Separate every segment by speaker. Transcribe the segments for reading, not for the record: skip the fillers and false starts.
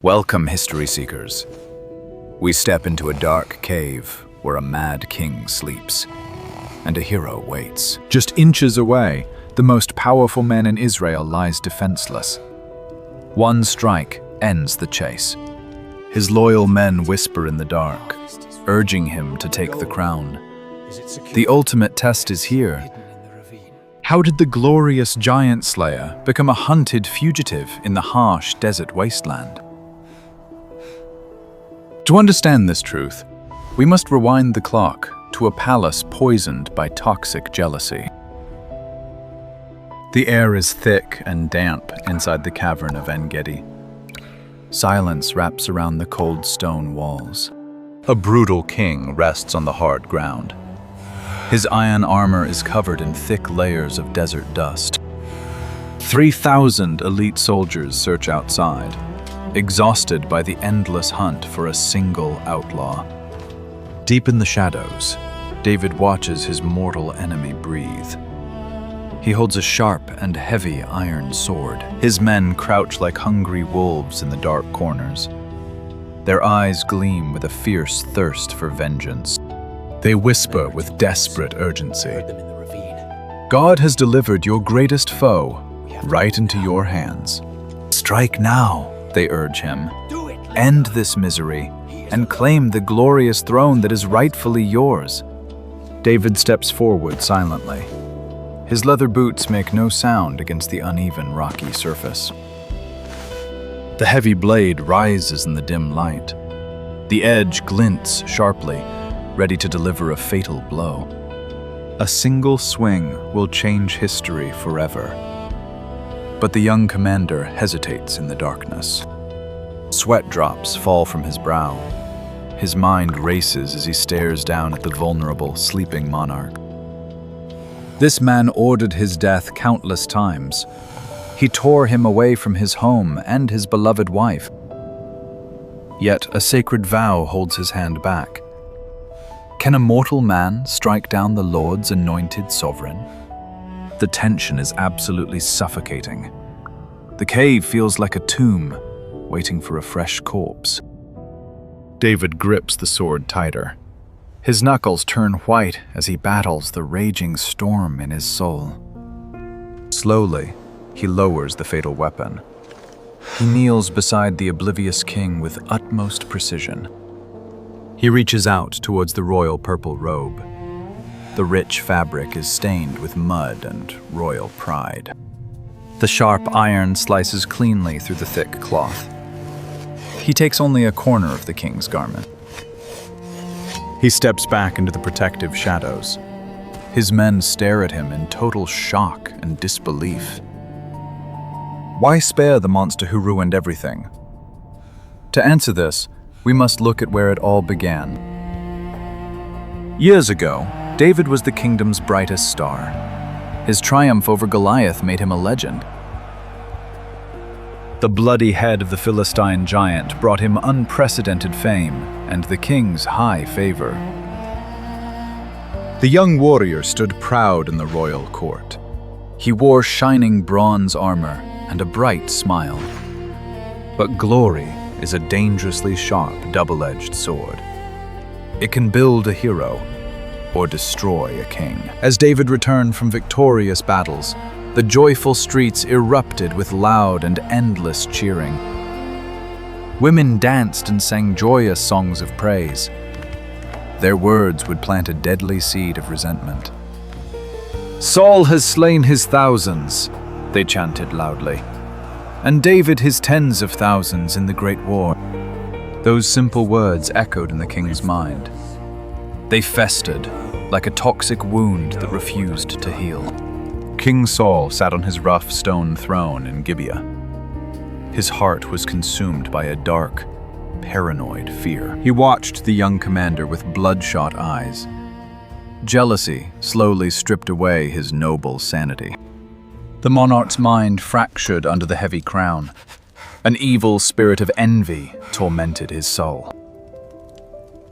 Speaker 1: Welcome, history seekers. We step into a dark cave where a mad king sleeps, and a hero waits.
Speaker 2: Just inches away, the most powerful man in Israel lies defenseless. One strike ends the chase.
Speaker 1: His loyal men whisper in the dark, urging him to take the crown. The ultimate test is here.
Speaker 2: How did the glorious giant slayer become a hunted fugitive in the harsh desert wasteland? To understand this truth, we must rewind the clock to a palace poisoned by toxic jealousy. The air is thick and damp inside the cavern of Ein Gedi. Silence wraps around the cold stone walls. A brutal king rests on the hard ground. His iron armor is covered in thick layers of desert dust. 3,000 elite soldiers search outside, exhausted by the endless hunt for a single outlaw. Deep in the shadows, David watches his mortal enemy breathe. He holds a sharp and heavy iron sword. His men crouch like hungry wolves in the dark corners. Their eyes gleam with a fierce thirst for vengeance. They whisper with desperate urgency. God has delivered your greatest foe right into your hands. Strike now, they urge him. End this misery and claim the glorious throne that is rightfully yours. David steps forward silently. His leather boots make no sound against the uneven, rocky surface. The heavy blade rises in the dim light. The edge glints sharply, ready to deliver a fatal blow. A single swing will change history forever. But the young commander hesitates in the darkness. Sweat drops fall from his brow. His mind races as he stares down at the vulnerable, sleeping monarch. This man ordered his death countless times. He tore him away from his home and his beloved wife. Yet a sacred vow holds his hand back. Can a mortal man strike down the Lord's anointed sovereign? The tension is absolutely suffocating. The cave feels like a tomb, waiting for a fresh corpse. David grips the sword tighter. His knuckles turn white as he battles the raging storm in his soul. Slowly, he lowers the fatal weapon. He kneels beside the oblivious king with utmost precision. He reaches out towards the royal purple robe. The rich fabric is stained with mud and royal pride. The sharp iron slices cleanly through the thick cloth. He takes only a corner of the king's garment. He steps back into the protective shadows. His men stare at him in total shock and disbelief. Why spare the monster who ruined everything? To answer this, we must look at where it all began. Years ago, David was the kingdom's brightest star. His triumph over Goliath made him a legend. The bloody head of the Philistine giant brought him unprecedented fame and the king's high favor. The young warrior stood proud in the royal court. He wore shining bronze armor and a bright smile. But glory is a dangerously sharp, double-edged sword. It can build a hero or destroy a king. As David returned from victorious battles, the joyful streets erupted with loud and endless cheering. Women danced and sang joyous songs of praise. Their words would plant a deadly seed of resentment. "Saul has slain his thousands," they chanted loudly, "and David his tens of thousands in the great war." Those simple words echoed in the king's mind. They festered like a toxic wound that refused to heal. King Saul sat on his rough stone throne in Gibeah. His heart was consumed by a dark, paranoid fear. He watched the young commander with bloodshot eyes. Jealousy slowly stripped away his noble sanity. The monarch's mind fractured under the heavy crown. An evil spirit of envy tormented his soul.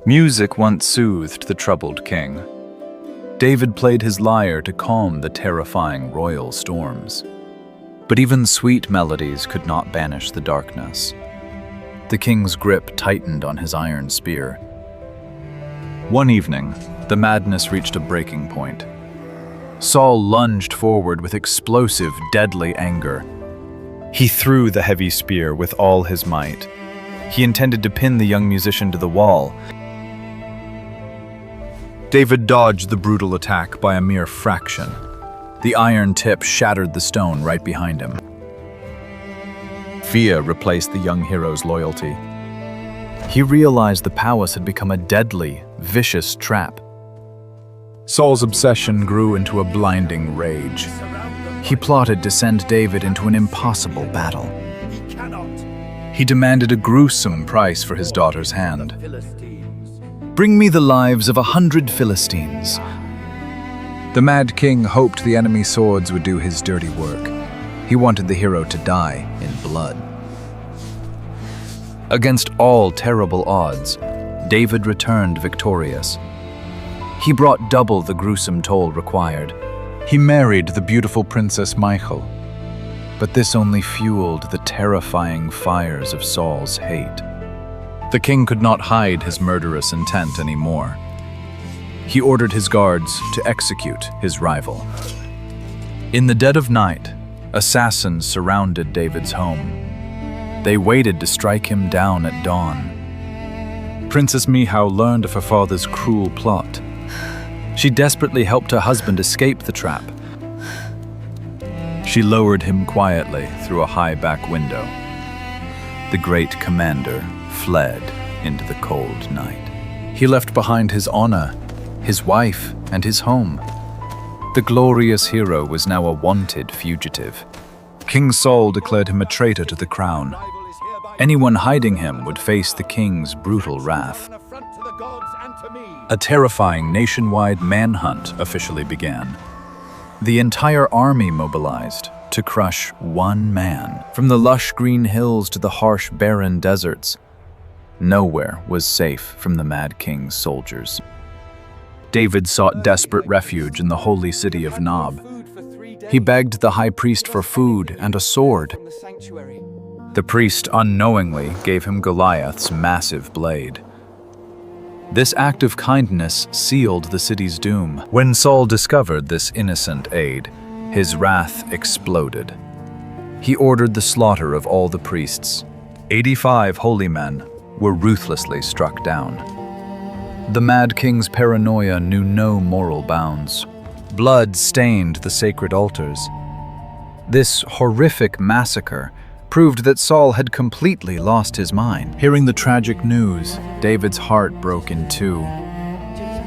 Speaker 2: Music once soothed the troubled king. David played his lyre to calm the terrifying royal storms. But even sweet melodies could not banish the darkness.
Speaker 1: The king's grip tightened on his iron spear.
Speaker 2: One evening, the madness reached a breaking point. Saul lunged forward with explosive, deadly anger. He threw the heavy spear with all his might. He intended to pin the young musician to the wall. David dodged the brutal attack by a mere fraction. The iron tip shattered the stone right behind him. Fear replaced the young hero's loyalty. He realized the palace had become a deadly, vicious trap. Saul's obsession grew into a blinding rage. He plotted to send David into an impossible battle. He demanded a gruesome price for his daughter's hand. "Bring me the lives of 100 Philistines." The Mad King hoped the enemy swords would do his dirty work. He wanted the hero to die in blood. Against all terrible odds, David returned victorious. He brought double the gruesome toll required. He married the beautiful Princess Michal. But this only fueled the terrifying fires of Saul's hate. The king could not hide his murderous intent anymore. He ordered his guards to execute his rival. In the dead of night, assassins surrounded David's home. They waited to strike him down at dawn. Princess Michal learned of her father's cruel plot. She desperately helped her husband escape the trap. She lowered him quietly through a high back window. The great commander fled into the cold night. He left behind his honor, his wife, and his home. The glorious hero was now a wanted fugitive. King Saul declared him a traitor to the crown. Anyone hiding him would face the king's brutal wrath. A terrifying nationwide manhunt officially began. The entire army mobilized to crush one man. From the lush green hills to the harsh barren deserts, nowhere was safe from the Mad King's soldiers. David sought desperate refuge in the holy city of Nob. He begged the high priest for food and a sword. The priest unknowingly gave him Goliath's massive blade. This act of kindness sealed the city's doom. When Saul discovered this innocent aid, his wrath exploded. He ordered the slaughter of all the priests. 85 holy men were ruthlessly struck down. The Mad King's paranoia knew no moral bounds. Blood stained the sacred altars. This horrific massacre proved that Saul had completely lost his mind. Hearing the tragic news, David's heart broke in two.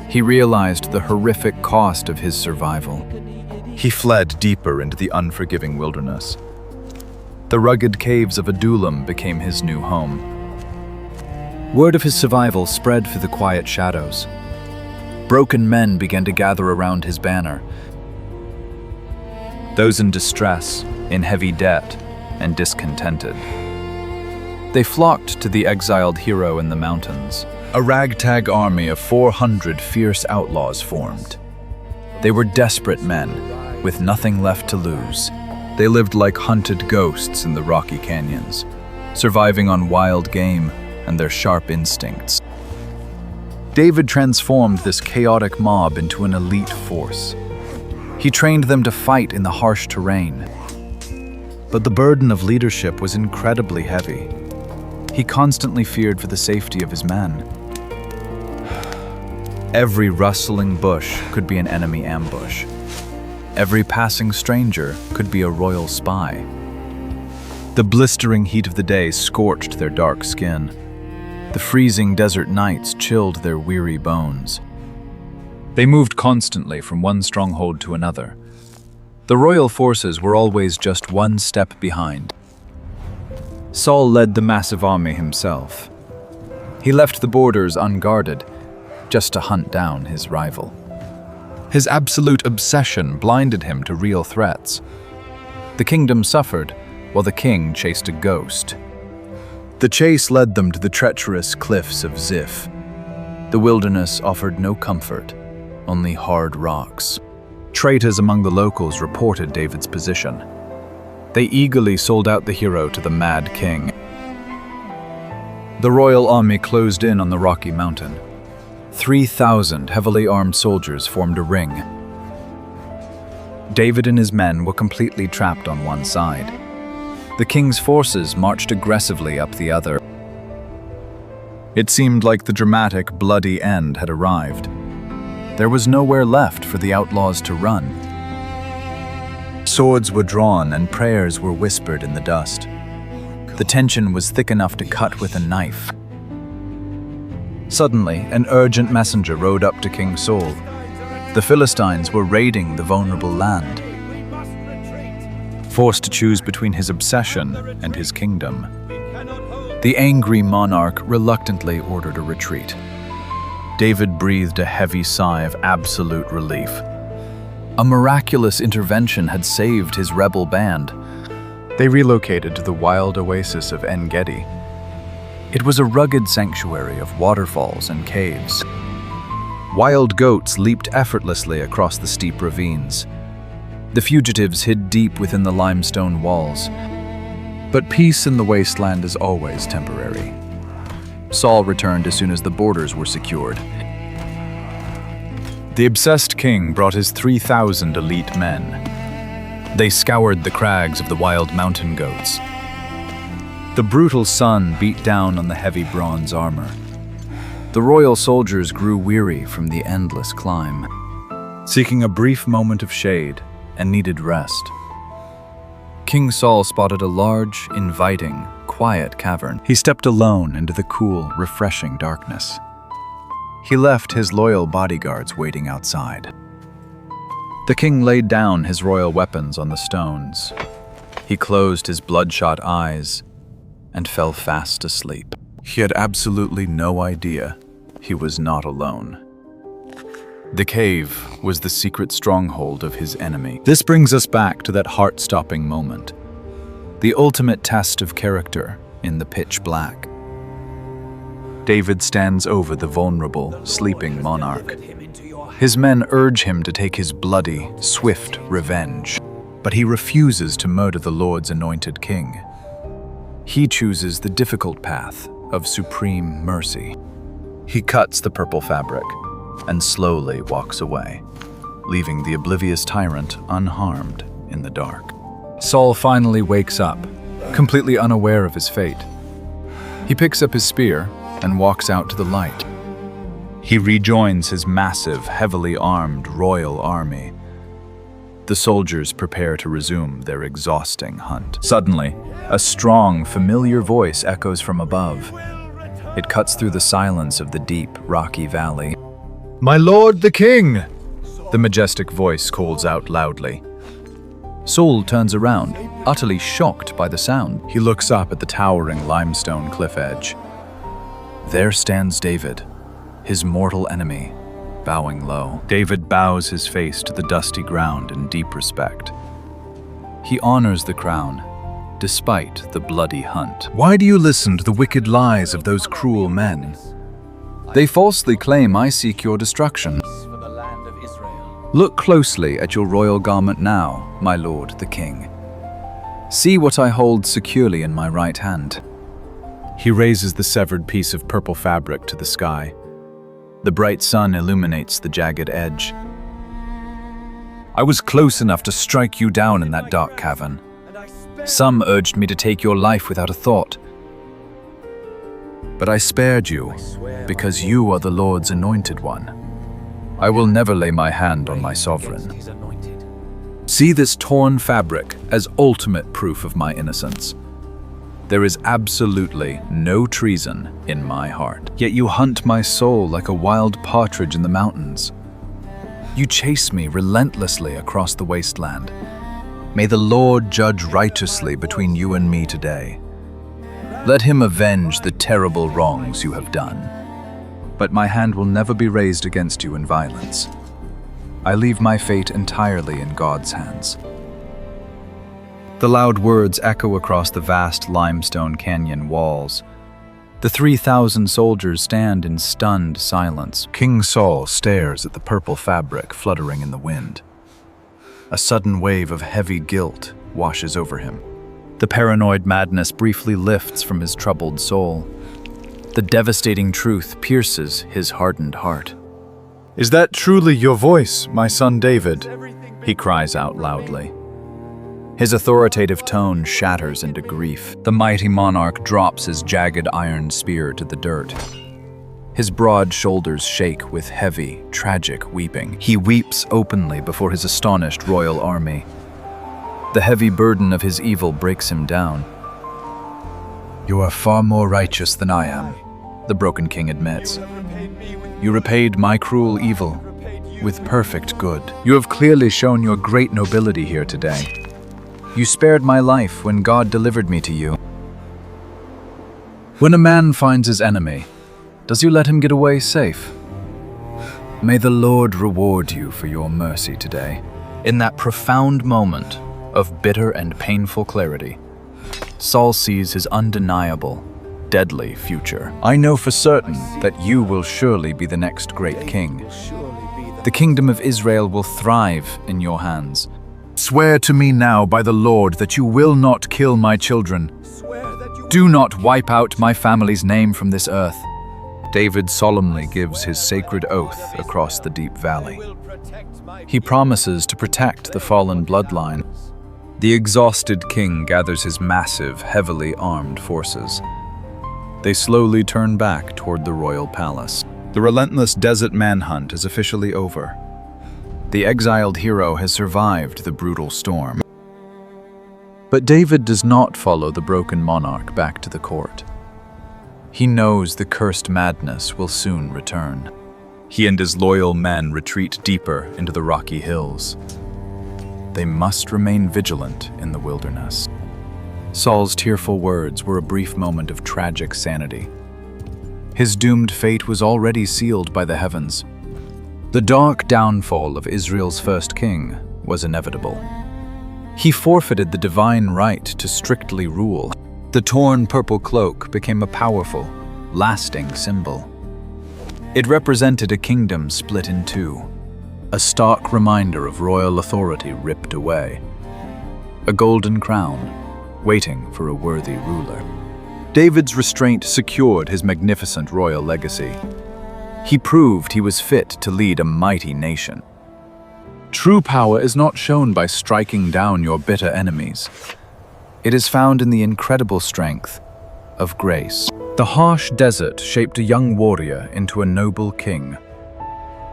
Speaker 2: He realized the horrific cost of his survival. He fled deeper into the unforgiving wilderness. The rugged caves of Adullam became his new home. Word of his survival spread through the quiet shadows. Broken men began to gather around his banner. Those in distress, in heavy debt, and discontented. They flocked to the exiled hero in the mountains. A ragtag army of 400 fierce outlaws formed. They were desperate men, with nothing left to lose. They lived like hunted ghosts in the rocky canyons, surviving on wild game and their sharp instincts. David transformed this chaotic mob into an elite force. He trained them to fight in the harsh terrain. But the burden of leadership was incredibly heavy. He constantly feared for the safety of his men. Every rustling bush could be an enemy ambush. Every passing stranger could be a royal spy. The blistering heat of the day scorched their dark skin. The freezing desert nights chilled their weary bones. They moved constantly from one stronghold to another. The royal forces were always just one step behind. Saul led the massive army himself. He left the borders unguarded, just to hunt down his rival. His absolute obsession blinded him to real threats. The kingdom suffered, while the king chased a ghost. The chase led them to the treacherous cliffs of Ziph. The wilderness offered no comfort, only hard rocks. Traitors among the locals reported David's position. They eagerly sold out the hero to the Mad King.
Speaker 1: The royal army closed in on the rocky mountain. 3,000 heavily armed soldiers formed a ring. David and his men were completely trapped on one side. The king's forces marched aggressively up the other. It seemed like the dramatic, bloody end had arrived. There was nowhere left for the outlaws to run. Swords were drawn and prayers were whispered in the dust. The tension was thick enough to cut with a knife. Suddenly, an urgent messenger rode up to King Saul. The Philistines were raiding the vulnerable land. Forced to choose between his obsession and his kingdom, the angry monarch reluctantly ordered a retreat. David breathed a heavy sigh of absolute relief. A miraculous intervention had saved his rebel band. They relocated to the wild oasis of Ein Gedi. It was a rugged sanctuary of waterfalls and caves. Wild goats leaped effortlessly across the steep ravines. The fugitives hid deep within the limestone walls. But peace in the wasteland is always temporary. Saul returned as soon as the borders were secured. The obsessed king brought his 3,000 elite men. They scoured the crags of the wild mountain goats. The brutal sun beat down on the heavy bronze armor. The royal soldiers grew weary from the endless climb, seeking a brief moment of shade and needed rest. King Saul spotted a large, inviting, quiet cavern. He stepped alone into the cool, refreshing darkness. He left his loyal bodyguards waiting outside. The king laid down his royal weapons on the stones. He closed his bloodshot eyes and fell fast asleep. He had absolutely no idea he was not alone. The cave was the secret stronghold of his enemy. This brings us back to that heart-stopping moment, the ultimate test of character in the pitch black. David stands over the vulnerable, sleeping monarch. His men urge him to take his bloody, swift revenge, but he refuses to murder the Lord's anointed king. He chooses the difficult path of supreme mercy. He cuts the purple fabric and slowly walks away, leaving the oblivious tyrant unharmed in the dark. Saul finally wakes up, completely unaware of his fate. He picks up his spear and walks out to the light. He rejoins his massive, heavily armed royal army. The soldiers prepare to resume their exhausting hunt. Suddenly, a strong, familiar voice echoes from above. It cuts through the silence of the deep, rocky valley. "My lord the king!" The majestic voice calls out loudly. Saul turns around, utterly shocked by the sound. He looks up at the towering limestone cliff edge. There stands David, his mortal enemy, bowing low. David bows his face to the dusty ground in deep respect. He honors the crown, despite the bloody hunt. "Why do you listen to the wicked lies of those cruel men? They falsely claim I seek your destruction. Look closely at your royal garment now, my lord the king. See what I hold securely in my right hand." He raises the severed piece of purple fabric to the sky. The bright sun illuminates the jagged edge. "I was close enough to strike you down in that dark cavern. Some urged me to take your life without a thought. But I spared you because you are the Lord's anointed one. I will never lay my hand on my sovereign. See this torn fabric as ultimate proof of my innocence. There is absolutely no treason in my heart. Yet you hunt my soul like a wild partridge in the mountains. You chase me relentlessly across the wasteland. May the Lord judge righteously between you and me today. Let him avenge the terrible wrongs you have done. But my hand will never be raised against you in violence. I leave my fate entirely in God's hands." The loud words echo across the vast limestone canyon walls. The 3,000 soldiers stand in stunned silence. King Saul stares at the purple fabric fluttering in the wind. A sudden wave of heavy guilt washes over him. The paranoid madness briefly lifts from his troubled soul. The devastating truth pierces his hardened heart.
Speaker 2: "Is that truly your voice, my son David?" he cries out loudly.
Speaker 1: His authoritative tone shatters into grief. The mighty monarch drops his jagged iron spear to the dirt. His broad shoulders shake with heavy, tragic weeping. He weeps openly before his astonished royal army. The heavy burden of his evil breaks him down.
Speaker 2: "You are far more righteous than I am," the broken king admits. "You repaid my cruel evil with perfect good. You have clearly shown your great nobility here today. You spared my life when God delivered me to you. When a man finds his enemy, does you let him get away safe? May the Lord reward you for your mercy today."
Speaker 1: In that profound moment of bitter and painful clarity, Saul sees his undeniable, deadly future.
Speaker 2: "I know for certain that you will surely be the next great king. The kingdom of Israel will thrive in your hands. Swear to me now by the Lord that you will not kill my children. Do not wipe out my family's name from this earth." David solemnly gives his sacred oath across the deep valley. He promises to protect the fallen bloodline. The exhausted king gathers his massive, heavily armed forces. They slowly turn back toward the royal palace. The relentless desert manhunt is officially over. The exiled hero has survived the brutal storm. But David does not follow the broken monarch back to the court. He knows the cursed madness will soon return. He and his loyal men retreat deeper into the rocky hills. They must remain vigilant in the wilderness. Saul's tearful words were a brief moment of tragic sanity. His doomed fate was already sealed by the heavens. The dark downfall of Israel's first king was inevitable. He forfeited the divine right to strictly rule. The torn purple cloak became a powerful, lasting symbol. It represented a kingdom split in two, a stark reminder of royal authority ripped away, a golden crown waiting for a worthy ruler. David's restraint secured his magnificent royal legacy. He proved he was fit to lead a mighty nation. True power is not shown by striking down your bitter enemies. It is found in the incredible strength of grace. The harsh desert shaped a young warrior into a noble king.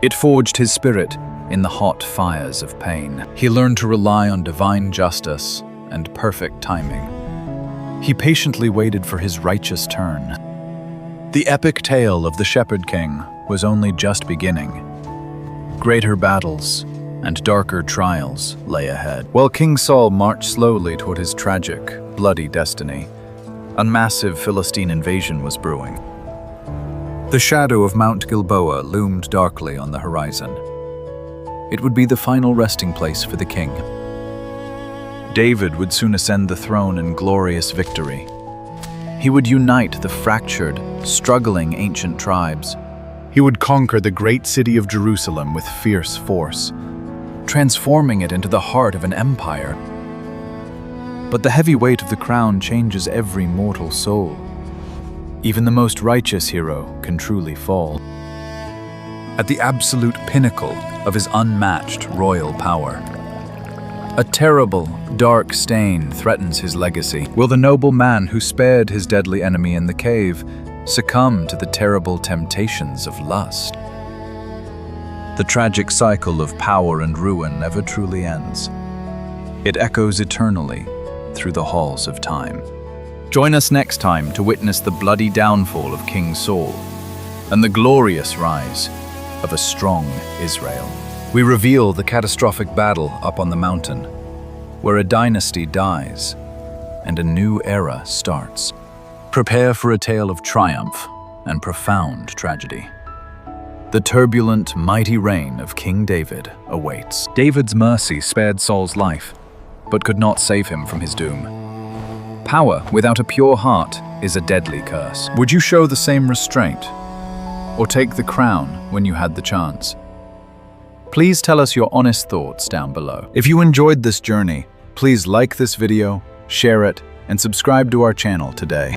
Speaker 2: It forged his spirit in the hot fires of pain. He learned to rely on divine justice and perfect timing. He patiently waited for his righteous turn. The epic tale of the Shepherd King was only just beginning. Greater battles and darker trials lay ahead. While King Saul marched slowly toward his tragic, bloody destiny, a massive Philistine invasion was brewing. The shadow of Mount Gilboa loomed darkly on the horizon. It would be the final resting place for the king. David would soon ascend the throne in glorious victory. He would unite the fractured, struggling ancient tribes. He would conquer the great city of Jerusalem with fierce force, transforming it into the heart of an empire. But the heavy weight of the crown changes every mortal soul. Even the most righteous hero can truly fall. At the absolute pinnacle of his unmatched royal power, a terrible, dark stain threatens his legacy. Will the noble man who spared his deadly enemy in the cave succumb to the terrible temptations of lust? The tragic cycle of power and ruin never truly ends. It echoes eternally through the halls of time. Join us next time to witness the bloody downfall of King Saul and the glorious rise of a strong Israel. We reveal the catastrophic battle up on the mountain, where a dynasty dies and a new era starts. Prepare for a tale of triumph and profound tragedy. The turbulent, mighty reign of King David awaits. David's mercy spared Saul's life, but could not save him from his doom. Power without a pure heart is a deadly curse. Would you show the same restraint, or take the crown when you had the chance? Please tell us your honest thoughts down below. If you enjoyed this journey, please like this video, share it, and subscribe to our channel today.